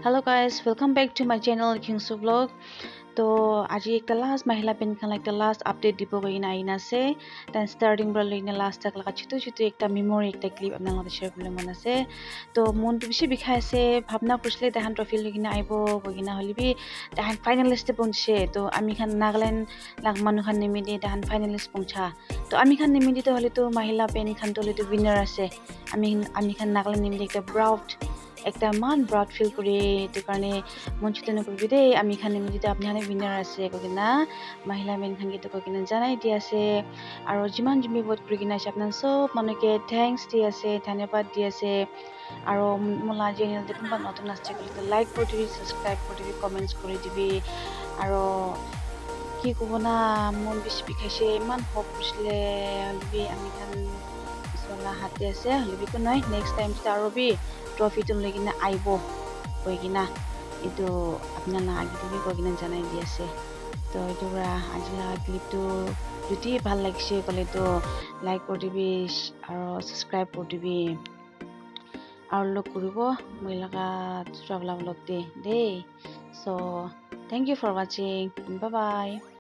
Hello guys, welcome back to my channel Kingsu Vlog. तो आज एक लास्ट महिला पेन खान एक लास्ट अपडेट दिबो गइना आइना से देन स्टार्टिंग ब्र लेने लास्ट तक लगा छिटो छिटो एकटा मेमोरी एकटा क्लिप अपना लगे शेयर करले मन আছে तो मन तो बेसी बिखाय আছে भावना कुसले देहान ट्रफी लगिना आइबो बगिना हलिबि देहान फाइनलिस्ट पहुंचे तो आमी खान नागालैंड लाग मानु खान निमिदि देहान फाइनलिस्ट पहुंचा तो आमी खान निमिदि तो हले तो महिला पेन खान तो ले विनर আছে आमी खान नागालैंड निमिदि एकटा प्राउड একটা মান ব্রাউড ফিল করি তো কারণে মন চিন্তন করবি দে আমি খানে যদি আপনি হানে উইনার আছে কইনা মহিলা মেন খান গীত কইনা জানাই দি আছে আর জিমান জমি ভোট করি কিনা আপনার সব মানুষকে থ্যাঙ্কস দি আছে ধন্যবাদ দি আছে আর মোলা চ্যানেল দেখুন বা নতুন আসছে কইলে লাইক করে দিবি সাবস্ক্রাইব করে দিবি কমেন্টস করে দিবি আর কি কব না মন বেশি বিখাইছে ইমান হোপ করছিলে হলিবি আমি খান ইনশাআল্লাহ হাতে আছে হলিবি তো নয় নেক্সট টাইম আরবি ট্রফি তো লৈ কিনা আইব কৈ কিনা এইটো আপোনালোক আগিবি কৈ কিনা জানাই দি আছে তো এইটো আজিলা ক্লিপটো যদি ভাল লাগিছে ক'লে তো লাইক কৰি দিবি আৰু সাবস্ক্ৰাইব কৰি দিবি আৰু লগ কৰিব মই লগা ট্ৰাভেল ব্লগ দে so thank you for watching bye by